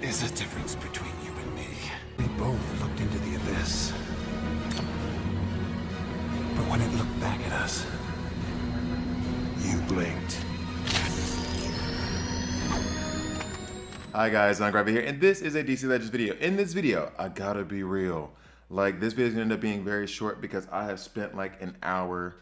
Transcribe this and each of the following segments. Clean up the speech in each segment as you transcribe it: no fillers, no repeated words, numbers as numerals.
There is a difference between you and me. We both looked into the abyss. But when it looked back at us, you blinked. Hi guys, I'm Gravity here, and this is a DC Legends video. In this video, I gotta be real. Like, this video is gonna end up being very short because I have spent like an hour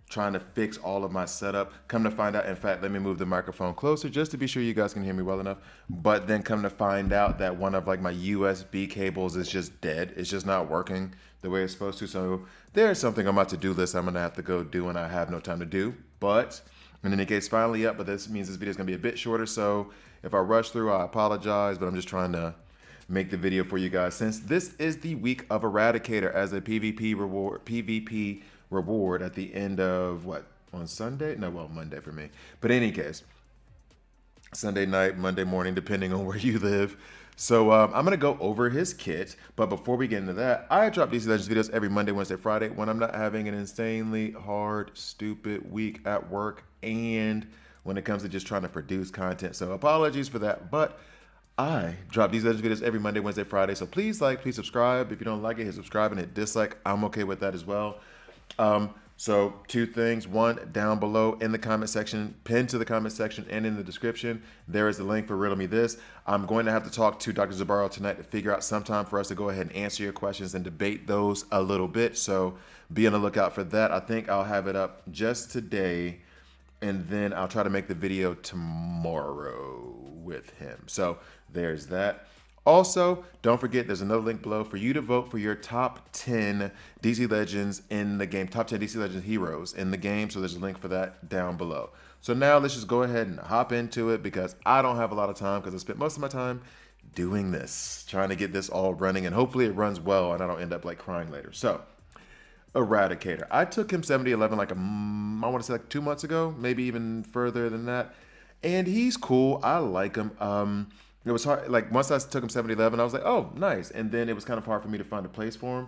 trying to fix all of my setup. Come to find out, in fact, let me move the microphone closer just to be sure you guys can hear me well enough. But then come to find out that one of like my USB cables is just dead. It's just not working the way it's supposed to. So there's something on my to-do list I'm gonna have to go do and I have no time to do. But in any case, finally up, but this means this video is gonna be a bit shorter. So if I rush through, I apologize, but I'm just trying to make the video for you guys since this is the week of Eradicator as a PvP reward at the end of what, on Sunday? No, well, Monday for me. But in any case, Sunday night, Monday morning, depending on where you live. So I'm going to go over his kit. But before we get into that, I drop DC Legends videos every Monday, Wednesday, Friday when I'm not having an insanely hard, stupid week at work and when it comes to just trying to produce content. So apologies for that. But I drop these Legends videos every Monday, Wednesday, Friday. So please like, please subscribe. If you don't like it, hit subscribe and hit dislike. I'm okay with that as well. So two things. One, down below in the comment section, pinned to the comment section and in the description, there is the link for Riddle Me This. I'm going to have to talk to Dr. Zabaro tonight to figure out some time for us to go ahead and answer your questions and debate those a little bit. So be on the lookout for that. I think I'll have it up just today and then I'll try to make the video tomorrow with him. So there's that. Also, don't forget, there's another link below for you to vote for your top 10 DC Legends in the game, top 10 DC Legends heroes in the game. So there's a link for that down below. So now let's just go ahead and hop into it because I don't have a lot of time because I spent most of my time doing this, trying to get this all running and hopefully it runs well and I don't end up like crying later. So Eradicator. I took him 70-11 like I want to say like 2 months ago, maybe even further than that. And he's cool. I like him. It was hard. Like once I took him 70-11, I was like, oh, nice. And then it was kind of hard for me to find a place for him.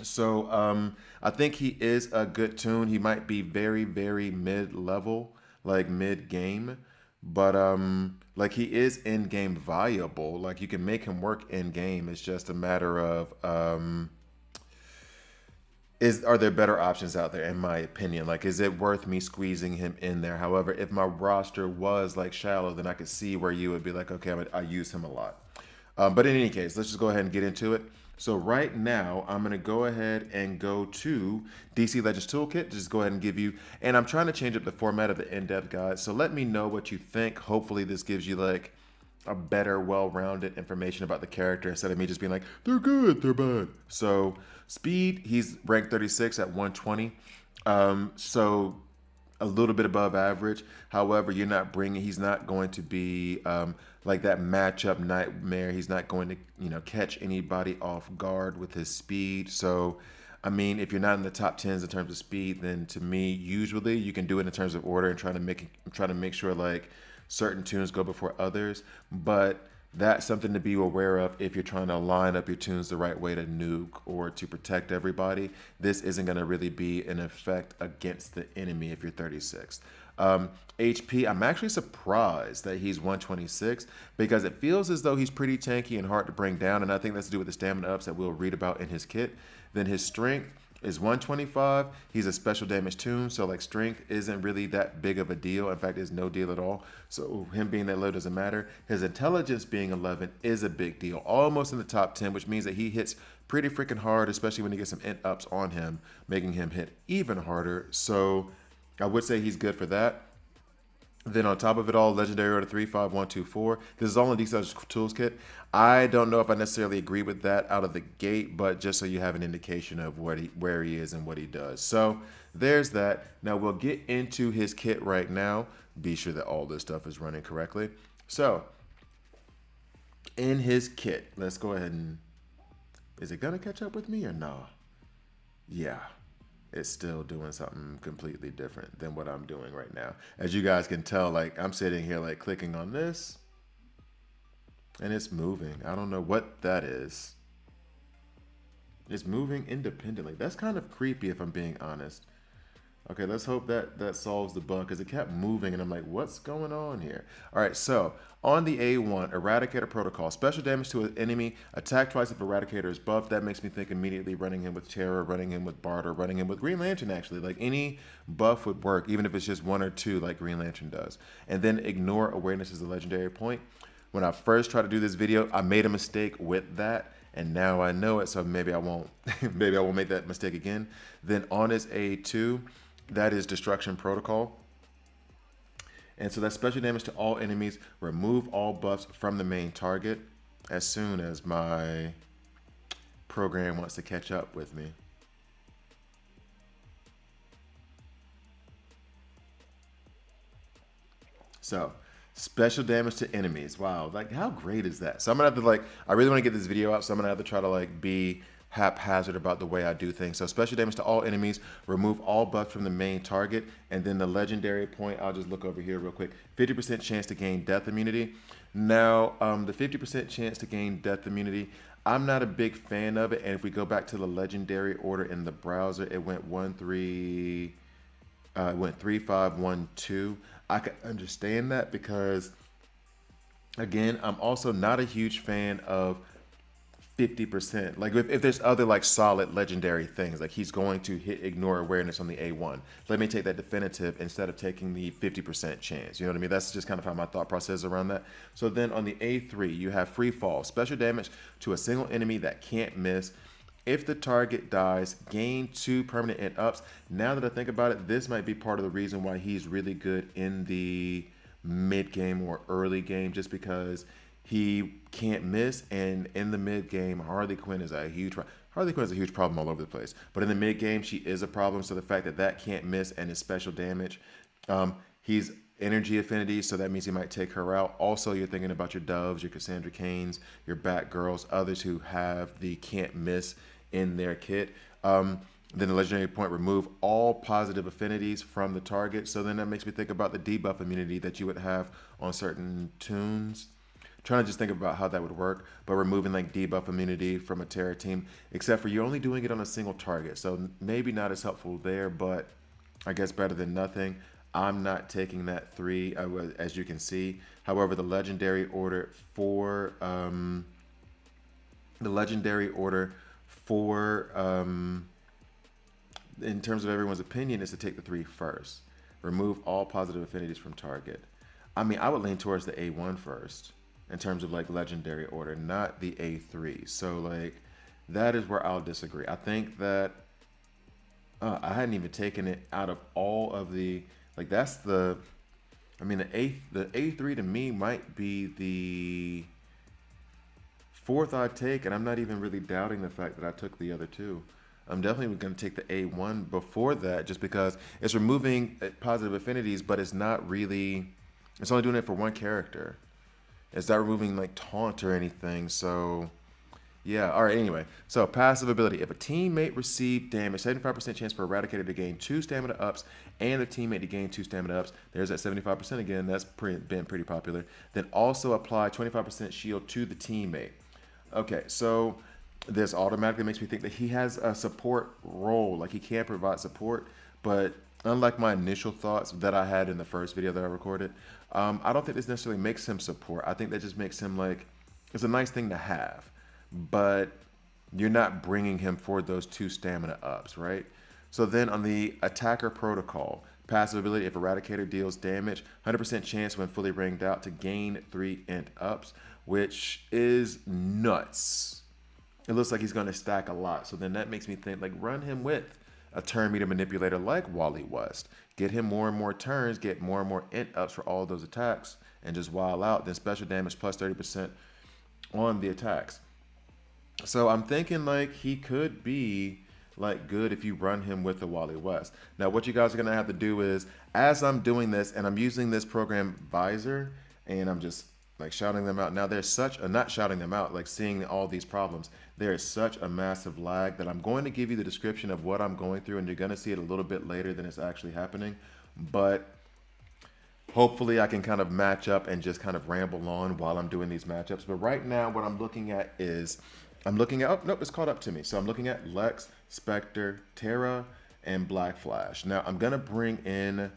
So I think he is a good tune. He might be very, very mid-level, like mid-game. But like he is in-game viable. Like you can make him work in-game. It's just a matter of are there better options out there, in my opinion? Like, is it worth me squeezing him in there? However, if my roster was like shallow, then I could see where you would be like, okay, I use him a lot. But in any case, let's just go ahead and get into it. So right now, I'm going to go ahead and go to DC Legends Toolkit. Just go ahead and give you, and I'm trying to change up the format of the in-depth guide. So let me know what you think. Hopefully this gives you like a better, well-rounded information about the character instead of me just being like, they're good, they're bad. So speed, he's ranked 36 at 120. So a little bit above average. However, he's not going to be like that matchup nightmare. He's not going to, catch anybody off guard with his speed. So, I mean, if you're not in the top 10s in terms of speed, then to me, usually you can do it in terms of order and try to make sure like certain tunes go before others, but that's something to be aware of if you're trying to line up your tunes the right way to nuke or to protect everybody. This isn't going to really be an effect against the enemy if you're 36. HP, I'm actually surprised that he's 126 because it feels as though he's pretty tanky and hard to bring down, and I think that's to do with the stamina ups that we'll read about in his kit. Then his strength is 125. He's a special damage tune, so like strength isn't really that big of a deal. In fact, it's no deal at all. So him being that low doesn't matter. His intelligence being 11 is a big deal, almost in the top 10, which means that he hits pretty freaking hard, especially when he gets some int ups on him, making him hit even harder. So I would say he's good for that. Then on top of it all, Legendary Order 35124. This is all in DC Legends Tools Kit. I don't know if I necessarily agree with that out of the gate, but just so you have an indication of where he is and what he does. So there's that. Now we'll get into his kit right now. Be sure that all this stuff is running correctly. So in his kit, let's go ahead and, is it gonna catch up with me or no? Yeah. It's still doing something completely different than what I'm doing right now. As you guys can tell, like I'm sitting here like clicking on this and it's moving. I don't know what that is. It's moving independently. That's kind of creepy if I'm being honest. Okay, let's hope that that solves the bug because it kept moving and I'm like, what's going on here? All right, so on the A1, Eradicator Protocol. Special damage to an enemy. Attack twice if Eradicator is buffed. That makes me think immediately running him with Terror, running him with Barter, running him with Green Lantern actually. Like any buff would work, even if it's just 1 or 2 like Green Lantern does. And then ignore awareness is a legendary point. When I first tried to do this video, I made a mistake with that. And now I know it, so maybe I won't. Maybe I won't make that mistake again. Then on his A2, that is Destruction Protocol. And so that's special damage to all enemies. Remove all buffs from the main target as soon as my program wants to catch up with me. So special damage to enemies. Wow, like how great is that? So I'm gonna have to like, I really want to get this video out, so I'm gonna have to try to like be haphazard about the way I do things. So special damage to all enemies, remove all buffs from the main target, and then the legendary point, I'll just look over here real quick, 50% chance to gain death immunity. Now, the 50% chance to gain death immunity, I'm not a big fan of it, and if we go back to the legendary order in the browser, it went 1-3, it went 3-5-1-2. I can understand that because, again, I'm also not a huge fan of 50%. Like if there's other like solid legendary things, like he's going to hit ignore awareness on the A1. Let me take that definitive instead of taking the 50% chance. You know what I mean? That's just kind of how my thought process is around that. So then on the A3, you have free fall, special damage to a single enemy that can't miss. If the target dies, gain 2 permanent int ups. Now that I think about it, this might be part of the reason why he's really good in the mid game or early game, just because he can't miss, and in the mid game, Harley Quinn is a huge problem all over the place. But in the mid game, she is a problem. So the fact that that can't miss and is special damage, he's energy affinity, so that means he might take her out. Also, you're thinking about your Doves, your Cassandra Canes, your Batgirls, others who have the can't miss in their kit. Then the legendary point, remove all positive affinities from the target. So then that makes me think about the debuff immunity that you would have on certain tunes. Trying to just think about how that would work, but removing like debuff immunity from a Terra team, except for you're only doing it on a single target. So maybe not as helpful there, but I guess better than nothing. I'm not taking that 3, as you can see. However, the legendary order for in terms of everyone's opinion, is to take the 3 first. Remove all positive affinities from target. I mean, I would lean towards the A1 first in terms of like legendary order, not the A3. So like that is where I'll disagree. I think that I hadn't even taken it out of all of the, like that's the, I mean the A3 to me might be the 4th I'd take, and I'm not even really doubting the fact that I took the other 2. I'm definitely going to take the A1 before that, just because it's removing positive affinities, but it's not really, it's only doing it for 1 character. It's not removing like taunt or anything. So yeah, all right, anyway. So passive ability. If a teammate received damage, 75% chance for Eradicator to gain 2 stamina ups and the teammate to gain 2 stamina ups. There's that 75% again. That's been pretty popular. Then also apply 25% shield to the teammate. Okay, so this automatically makes me think that he has a support role. Like he can provide support, but unlike my initial thoughts that I had in the first video that I recorded, I don't think this necessarily makes him support. I think that just makes him like, it's a nice thing to have, but you're not bringing him for those 2 stamina ups, right? So then on the attacker protocol, passive ability, if Eradicator deals damage, 100% chance when fully ringed out to gain 3 int ups, which is nuts. It looks like he's going to stack a lot. So then that makes me think like run him with a turn meter manipulator like Wally West. Get him more and more turns, get more and more int ups for all of those attacks, and just wild out. Then special damage plus 30% on the attacks. So I'm thinking like he could be like good if you run him with the Wally West. Now what you guys are going to have to do is, as I'm doing this and I'm using this program Visor and I'm just like shouting them out. Now there's such a, not shouting them out, like seeing all these problems. There is such a massive lag that I'm going to give you the description of what I'm going through, and you're going to see it a little bit later than it's actually happening. But hopefully I can kind of match up and just kind of ramble on while I'm doing these matchups. But right now what I'm looking at is, I'm looking at, oh, nope, it's caught up to me. So I'm looking at Lex, Spectre, Terra, and Black Flash. Now, I'm going to bring in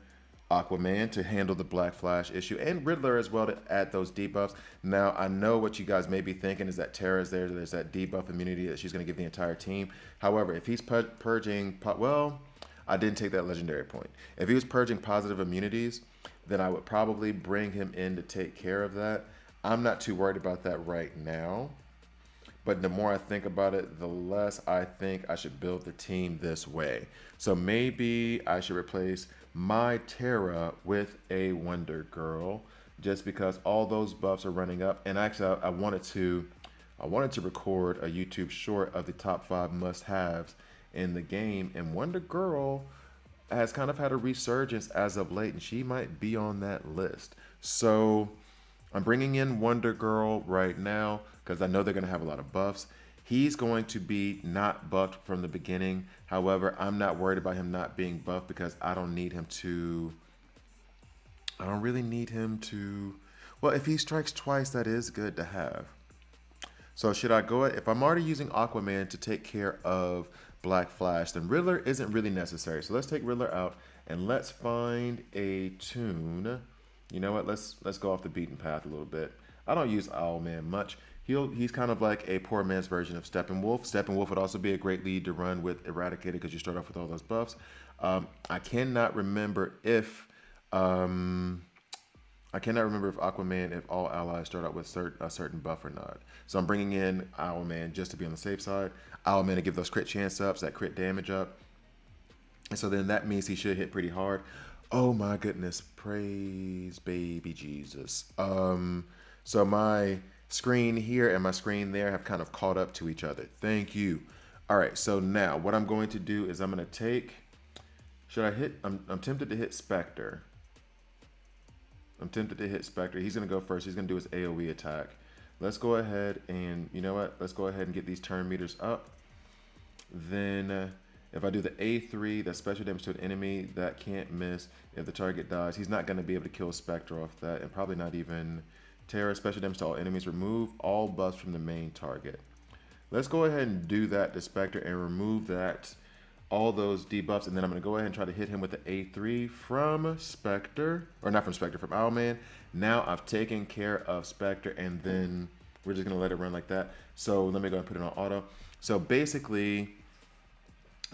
Aquaman to handle the Black Flash issue, and Riddler as well to add those debuffs. Now, I know what you guys may be thinking is that Tara's there. There's that debuff immunity that she's going to give the entire team. However, if he's purging, well, I didn't take that legendary point. If he was purging positive immunities, then I would probably bring him in to take care of that. I'm not too worried about that right now. But the more I think about it, the less I think I should build the team this way. So maybe I should replace my Tara with a Wonder Girl, just because all those buffs are running up. And actually, I wanted to record a YouTube short of the top 5 must-haves in the game, and Wonder Girl has kind of had a resurgence as of late, and she might be on that list. So I'm bringing in Wonder Girl right now because I know they're going to have a lot of buffs. He's going to be not buffed from the beginning. However, I'm not worried about him not being buffed because I don't need him to. I don't really need him to. Well, if he strikes twice, that is good to have. So should I go, if I'm already using Aquaman to take care of Black Flash, then Riddler isn't really necessary. So let's take Riddler out and let's find a tune. You know what? Let's go off the beaten path a little bit. I don't use Owlman much. He's kind of like a poor man's version of Steppenwolf. Steppenwolf would also be a great lead to run with Eradicator because you start off with all those buffs. I cannot remember if Aquaman, if all allies start out with a certain buff or not. So I'm bringing in Owlman just to be on the safe side. Owlman to give those crit chance ups, that crit damage up. And so then that means he should hit pretty hard. Oh my goodness, praise baby Jesus. So my screen here and my screen there have kind of caught up to each other. Thank you. All right, so now what I'm going to do is I'm going to take, I'm tempted to hit Spectre. I'm tempted to hit Spectre. He's going to go first. He's going to do his AoE attack. Let's go ahead and, you know what? Let's go ahead and get these turn meters up. Then if I do the A3, that's special damage to an enemy, that can't miss. If the target dies, he's not going to be able to kill Spectre off that, and probably not even Terra. Special damage to all enemies. Remove all buffs from the main target. Let's go ahead and do that to Spectre and remove that, all those debuffs, and then I'm going to go ahead and try to hit him with the A3 from Spectre, or not from Spectre, from Owlman. Now I've taken care of Spectre, and then we're just going to let it run like that. So let me go and put it on auto. So basically,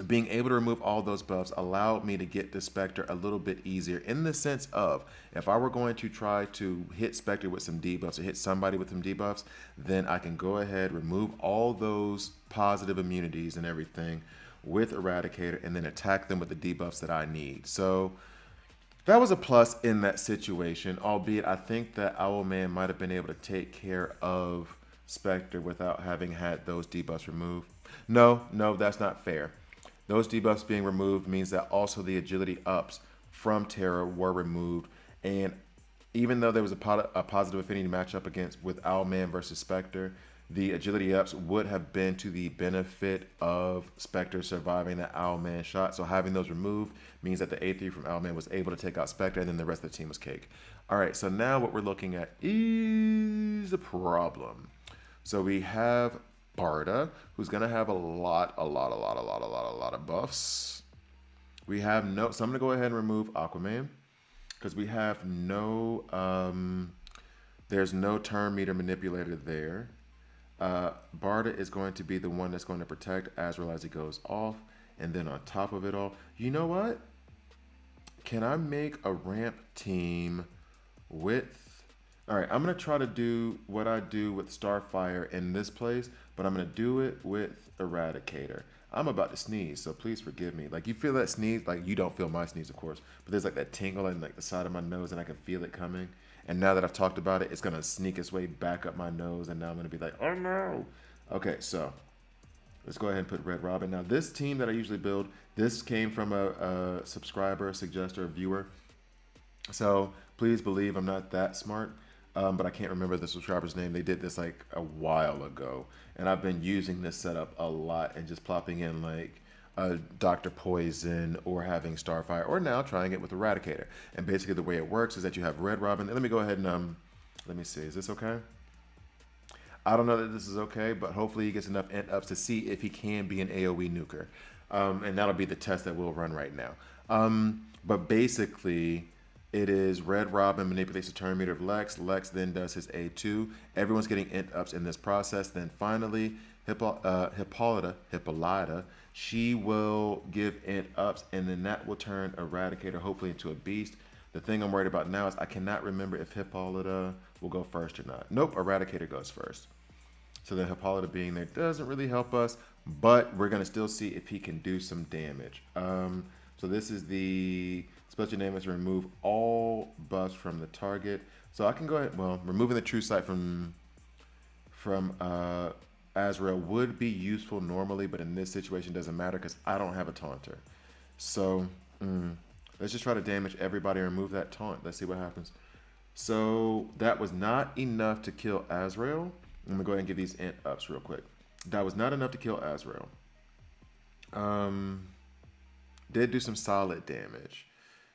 being able to remove all those buffs allowed me to get to Spectre a little bit easier, in the sense of, if I were going to try to hit Spectre with some debuffs or hit somebody with some debuffs, then I can go ahead, remove all those positive immunities and everything with Eradicator, and then attack them with the debuffs that I need. So that was a plus in that situation, albeit I think that Owlman might have been able to take care of Spectre without having had those debuffs removed. No, that's not fair. Those debuffs being removed means that also the agility ups from Terra were removed. And even though there was a positive affinity matchup with Owlman versus Spectre, the agility ups would have been to the benefit of Spectre surviving that Owlman shot. So having those removed means that the A3 from Owlman was able to take out Spectre, and then the rest of the team was cake. All right, so now what we're looking at is a problem. So we have Barda, who's gonna have a lot of buffs. We have no, so I'm gonna go ahead and remove Aquaman because we have no, there's no turn meter manipulator there. Barda is going to be the one that's going to protect Azrael as he goes off, and then on top of it all, you know what? Can I make a ramp team with? All right, I'm going to try to do what I do with Starfire in this place, but I'm going to do it with Eradicator. I'm about to sneeze, so please forgive me. Like, you feel that sneeze? Like, you don't feel my sneeze, of course, but there's like that tingle in like the side of my nose, and I can feel it coming. And now that I've talked about it, it's going to sneak its way back up my nose, and now I'm going to be like, oh no. Okay, so let's go ahead and put Red Robin. Now, this team that I usually build, this came from a subscriber, a suggester, a viewer. So please believe I'm not that smart. But I can't remember the subscriber's name. They did this like a while ago, and I've been using this setup a lot and just plopping in like Dr. Poison or having Starfire, or now trying it with Eradicator. And basically the way it works is that you have Red Robin. And let me go ahead and let me see, is this okay? I don't know that this is okay, but hopefully he gets enough int ups to see if he can be an AoE nuker. And that'll be the test that we'll run right now. But basically, it is Red Robin manipulates the turn meter of Lex. Lex then does his A2. Everyone's getting int ups in this process. Then finally, Hippolyta, she will give int ups, and then that will turn Eradicator hopefully into a beast. The thing I'm worried about now is I cannot remember if Hippolyta will go first or not. Nope, Eradicator goes first. So then Hippolyta being there doesn't really help us, but we're going to still see if he can do some damage. So this is the special name is remove all buffs from the target. So I can go ahead, well, removing the true sight from Azrael would be useful normally, but in this situation doesn't matter because I don't have a taunter. So let's just try to damage everybody and remove that taunt. Let's see what happens. So that was not enough to kill Azrael. I'm gonna go ahead and give these int ups real quick. That was not enough to kill Azrael. Did do some solid damage.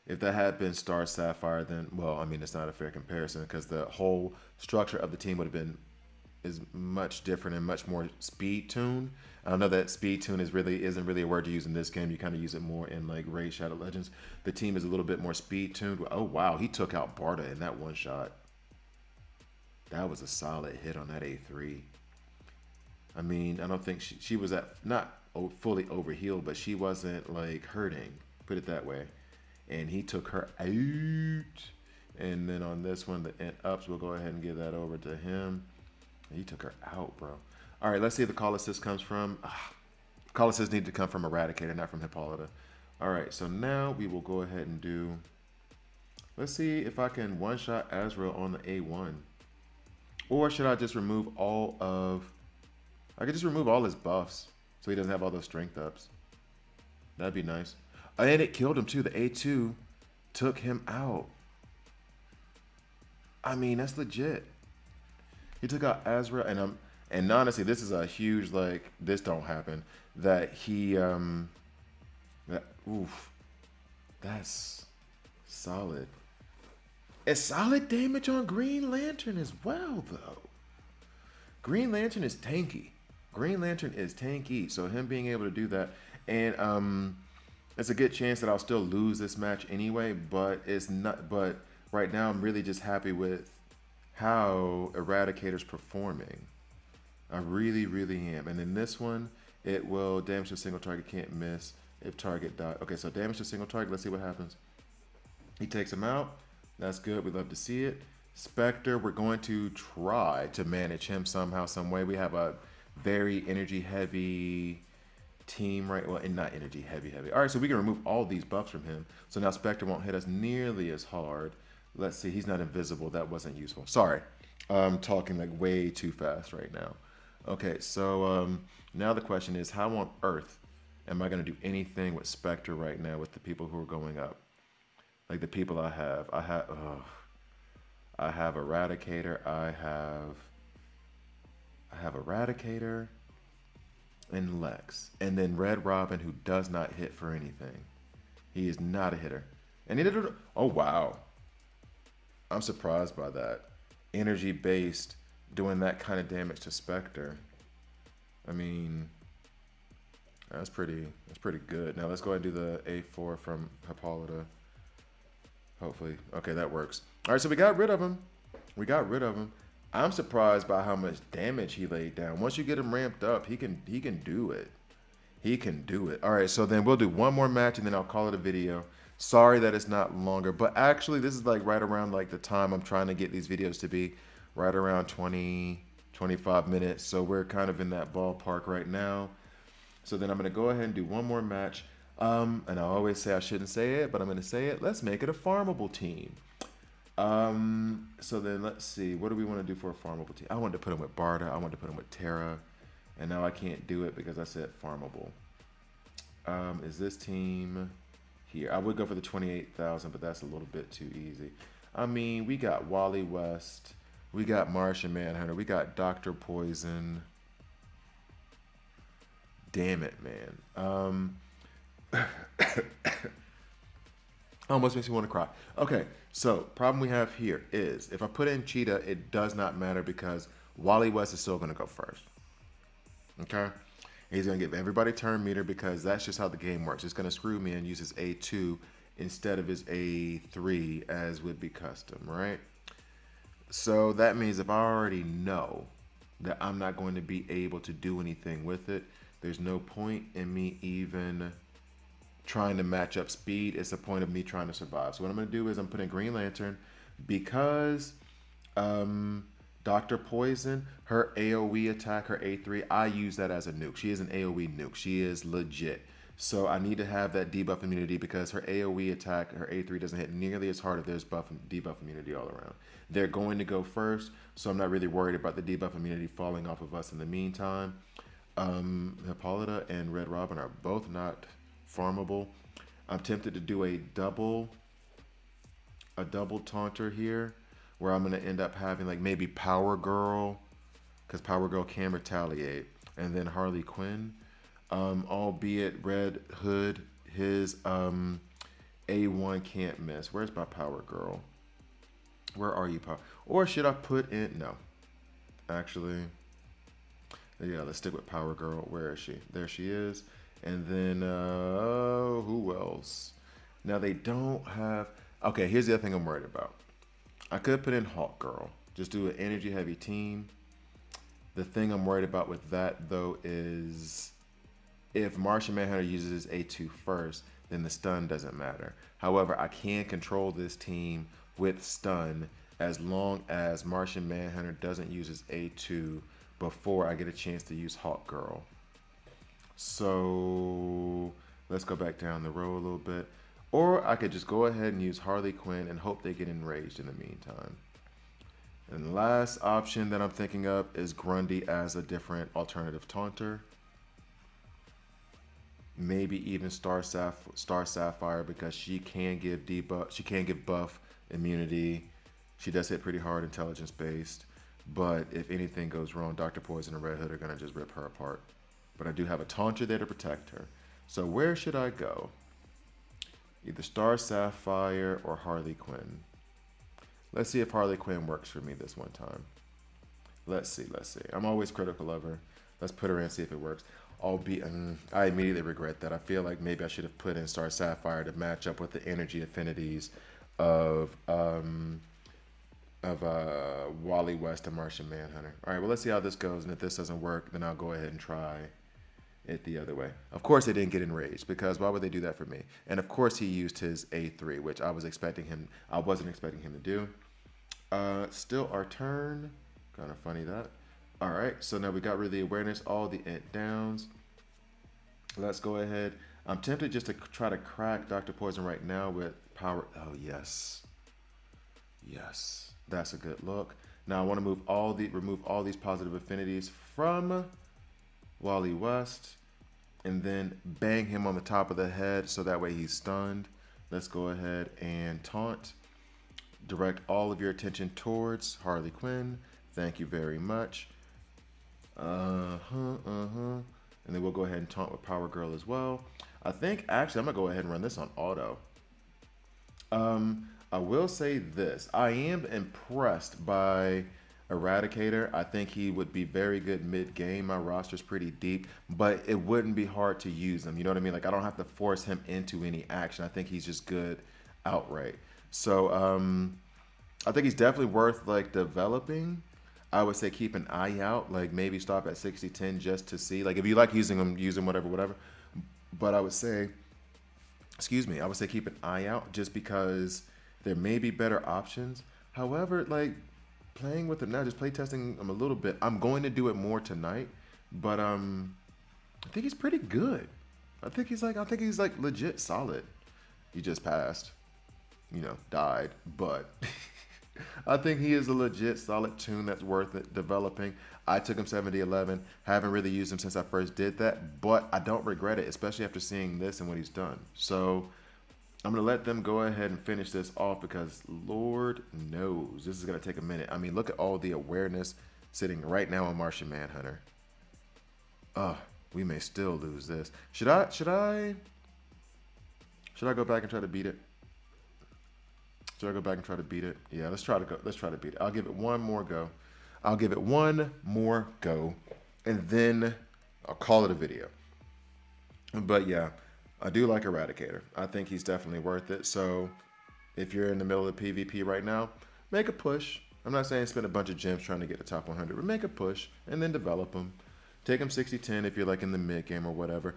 If that had been Star Sapphire, then, well, I mean, it's not a fair comparison because the whole structure of the team would have been is much different and much more speed tuned. I know that speed tune isn't really a word you use in this game. You kind of use it more in like Raid Shadow Legends. The team is a little bit more speed tuned. Oh wow, he took out Barda in that one shot. That was a solid hit on that A3. I mean, I don't think she was not fully overhealed, but she wasn't like hurting, put it that way. And he took her out. And then on this one, the int ups, we'll go ahead and give that over to him. He took her out, bro. All right, let's see if the call assist comes from. Call assist needed to come from Eradicator, not from Hippolyta. All right, so now we will go ahead and do. Let's see if I can one-shot Azrael on the A1. Or should I just remove all of. I could just remove all his buffs so he doesn't have all those strength ups. That'd be nice. And it killed him too. The A2 took him out. I mean, that's legit. He took out Azrael, and honestly, this is a huge, like, this don't happen. That he that's solid. It's solid damage on Green Lantern as well, though. Green Lantern is tanky. Green Lantern is tanky, so him being able to do that, and it's a good chance that I'll still lose this match anyway, but it's not. But right now, I'm really just happy with how Eradicator's performing. I really, really am. And in this one, it will damage to a single target, can't miss if target died. Okay, so damage to a single target. Let's see what happens. He takes him out. That's good. We love to see it. Spectre, we're going to try to manage him somehow, some way. We have a very energy-heavy team, right? Well, and not energy-heavy. All right, so we can remove all these buffs from him. So now Spectre won't hit us nearly as hard. Let's see. He's not invisible. That wasn't useful. Sorry. I'm talking like way too fast right now. Okay, so now the question is, how on earth am I going to do anything with Spectre right now with the people who are going up? Like the people I have. I have Eradicator. I have Eradicator and Lex. And then Red Robin, who does not hit for anything. He is not a hitter. And he did it. Oh, wow. I'm surprised by that. Energy-based, doing that kind of damage to Spectre. I mean, that's pretty good. Now let's go ahead and do the A4 from Hippolyta. Hopefully. Okay, that works. All right, so we got rid of him. I'm surprised by how much damage he laid down. Once you get him ramped up, he can do it. He can do it. All right, so then we'll do one more match and then I'll call it a video. Sorry that it's not longer, but actually this is like right around like the time I'm trying to get these videos to be, right around 20, 25 minutes. So we're kind of in that ballpark right now. So then I'm going to go ahead and do one more match. And I always say I shouldn't say it, but I'm going to say it. Let's make it a farmable team. So then let's see. What do we want to do for a farmable team? I wanted to put him with Barda. I wanted to put him with Terra. And now I can't do it because I said farmable. Is this team here? I would go for the 28,000, but that's a little bit too easy. I mean, we got Wally West. We got Martian Manhunter. We got Dr. Poison. Damn it, man. Almost makes me want to cry. Okay, so problem we have here is if I put in Cheetah, it does not matter because Wally West is still going to go first. Okay? He's going to give everybody turn meter because that's just how the game works. It's going to screw me and use his A2 instead of his A3 as would be custom, right? So that means if I already know that I'm not going to be able to do anything with it, there's no point in me even trying to match up speed. It's the point of me trying to survive. So what I'm going to do is I'm putting Green Lantern because Dr. Poison, her AoE attack, her A3, I use that as a nuke. She is an AoE nuke. She is legit. So I need to have that debuff immunity because her AoE attack, her A3 doesn't hit nearly as hard if there's debuff immunity all around. They're going to go first, so I'm not really worried about the debuff immunity falling off of us in the meantime. Hippolyta and Red Robin are both not farmable. I'm tempted to do a double taunter here, where I'm going to end up having like maybe Power Girl, because Power Girl can retaliate, and then Harley Quinn. Albeit Red Hood, his A1 can't miss. Where's my Power Girl? Where are you, Power? Or should I put in? No. Actually, yeah, let's stick with Power Girl. Where is she? There she is. And then, who else? Now, they don't have... Okay, here's the other thing I'm worried about. I could put in Hawk Girl. Just do an energy-heavy team. The thing I'm worried about with that, though, is... if Martian Manhunter uses his A2 first, then the stun doesn't matter. However, I can control this team with stun as long as Martian Manhunter doesn't use his A2 before I get a chance to use Hawk Girl. So let's go back down the road a little bit. Or I could just go ahead and use Harley Quinn and hope they get enraged in the meantime. And the last option that I'm thinking of is Grundy as a different alternative taunter. Maybe even Star Sapphire because she can give debuff, she can give buff immunity. She does hit pretty hard, intelligence based. But if anything goes wrong, Dr. Poison and Red Hood are gonna just rip her apart. But I do have a taunter there to protect her. So where should I go? Either Star Sapphire or Harley Quinn. Let's see if Harley Quinn works for me this one time. Let's see. I'm always critical of her. Let's put her in and see if it works. Albeit, I immediately regret that. I feel like maybe I should have put in Star Sapphire to match up with the energy affinities of Wally West and Martian Manhunter. All right, well, let's see how this goes. And if this doesn't work, then I'll go ahead and try it the other way. Of course, they didn't get enraged because why would they do that for me? And of course, he used his A3, which I wasn't expecting him to do. Still our turn. Kind of funny that. All right, so now we got rid of the awareness, all the int downs. Let's go ahead. I'm tempted just to try to crack Dr. Poison right now with power. Oh, yes. Yes, that's a good look. Now I want to remove all these positive affinities from Wally West and then bang him on the top of the head so that way he's stunned. Let's go ahead and taunt. Direct all of your attention towards Harley Quinn. Thank you very much. And then we'll go ahead and taunt with Power Girl as well. I think actually I'm gonna go ahead and run this on auto. I will say this. I am impressed by Eradicator. I think he would be very good mid-game. My roster's pretty deep, but it wouldn't be hard to use him. You know what I mean? Like I don't have to force him into any action. I think he's just good outright. So I think he's definitely worth like developing. I would say keep an eye out, like maybe stop at 60-10 just to see. Like if you like using him, use him, whatever. But I would say, I would say keep an eye out just because there may be better options. However, like playing with him now, just play testing him a little bit. I'm going to do it more tonight, but I think he's pretty good. I think he's like legit solid. He just passed, died, but I think he is a legit solid tune that's worth it developing. I took him 70-11. Haven't really used him since I first did that, but I don't regret it, especially after seeing this and what he's done. So I'm going to let them go ahead and finish this off because Lord knows this is going to take a minute. I mean, look at all the awareness sitting right now on Martian Manhunter. We may still lose this. Should I go back and try to beat it? Should I go back and try to beat it? Yeah, let's try to beat it. I'll give it one more go. And then I'll call it a video. But yeah, I do like Eradicator. I think he's definitely worth it. So if you're in the middle of the PvP right now, make a push. I'm not saying spend a bunch of gems trying to get the top 100, but make a push and then develop him. Take him 60-10 if you're like in the mid game or whatever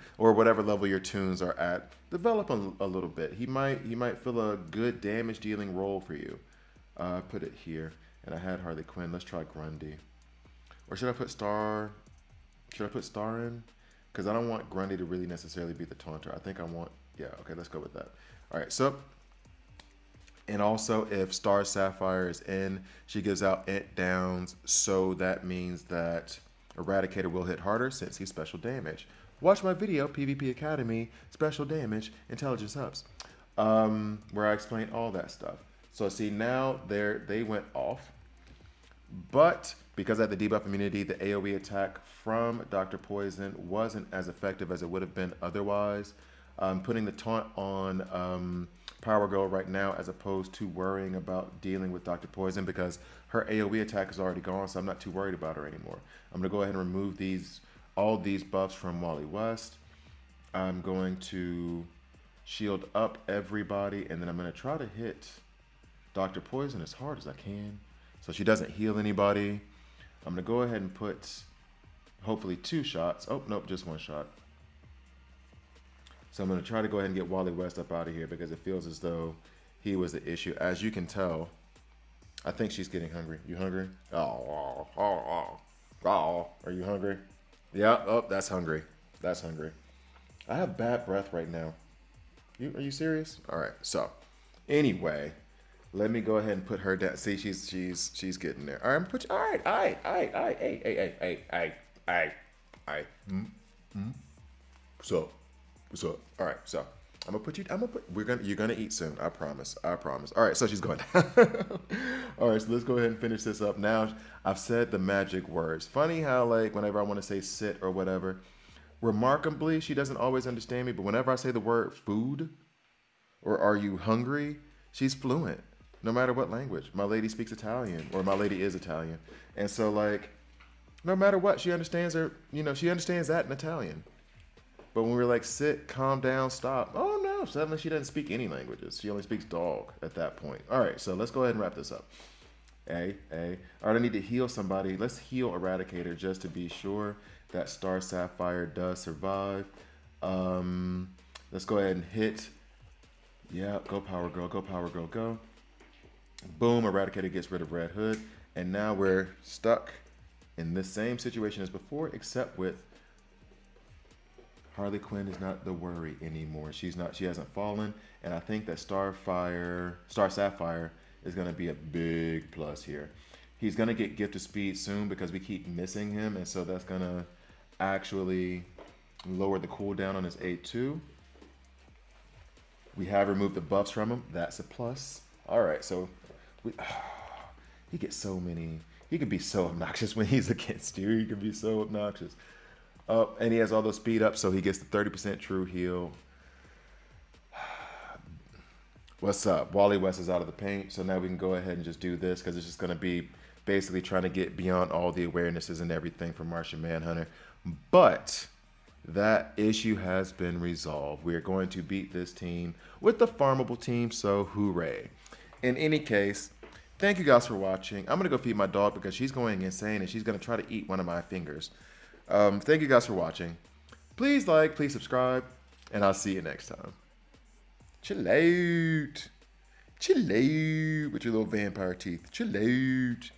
level your tunes are at. Develop him a little bit. He might fill a good damage dealing role for you. Put it here, and I had Harley Quinn. Let's try Grundy, or should I put Star? Should I put Star in? Because I don't want Grundy to really necessarily be the taunter. I think I want, yeah. Okay, let's go with that. All right, so. And also, if Star Sapphire is in, she gives out int downs, so that means that Eradicator will hit harder since he's special damage. Watch my video, PvP Academy, Special Damage, Intelligence Hubs, where I explain all that stuff. So see, now they went off, but because I had the debuff immunity, the AoE attack from Dr. Poison wasn't as effective as it would have been otherwise. Putting the taunt on Power Girl right now as opposed to worrying about dealing with Dr. Poison because her AoE attack is already gone, so I'm not too worried about her anymore. I'm going to go ahead and remove all these buffs from Wally West. I'm going to shield up everybody, and then I'm going to try to hit Dr. Poison as hard as I can so she doesn't heal anybody. I'm going to go ahead and put hopefully 2 shots. Oh, nope, just 1 shot. So I'm going to try to go ahead and get Wally West up out of here because it feels as though he was the issue. As you can tell, I think she's getting hungry. You hungry? Oh. Are you hungry? Yeah. Oh, that's hungry. That's hungry. I have bad breath right now. Are you serious? All right. So anyway, let me go ahead and put her down. See, she's getting there. All right. I'm put you. All right. Hey. So. So, all right, so you're gonna eat soon. I promise. All right, so she's going down. All right, so let's go ahead and finish this up. Now, I've said the magic words. Funny how, like, whenever I want to say sit or whatever, remarkably, she doesn't always understand me, but whenever I say the word food or are you hungry, she's fluent, no matter what language. My lady speaks Italian, or my lady is Italian. And so, like, no matter what, she understands she understands that in Italian. But when we're like, sit, calm down, stop. Oh, no. Suddenly she doesn't speak any languages. She only speaks dog at that point. All right, so let's go ahead and wrap this up. All right, I need to heal somebody. Let's heal Eradicator just to be sure that Star Sapphire does survive. Let's go ahead and hit. Yeah, go Power Girl, go. Boom, Eradicator gets rid of Red Hood. And now we're stuck in the same situation as before, except with Harley Quinn is not the worry anymore. She hasn't fallen, and I think that Star Sapphire is going to be a big plus here. He's going to get Gift of Speed soon because we keep missing him, and so that's going to actually lower the cooldown on his A2. We have removed the buffs from him. That's a plus. All right, so he gets so many. He could be so obnoxious when he's against you. He could be so obnoxious. And he has all those speed ups, so he gets the 30% true heal. What's up? Wally West is out of the paint, so now we can go ahead and just do this because it's just going to be basically trying to get beyond all the awarenesses and everything from Martian Manhunter. But that issue has been resolved. We are going to beat this team with the farmable team, so hooray. In any case, thank you guys for watching. I'm going to go feed my dog because she's going insane and she's going to try to eat one of my fingers. Thank you guys for watching. Please like, please subscribe, and I'll see you next time. Chill out. Chill out with your little vampire teeth. Chill out.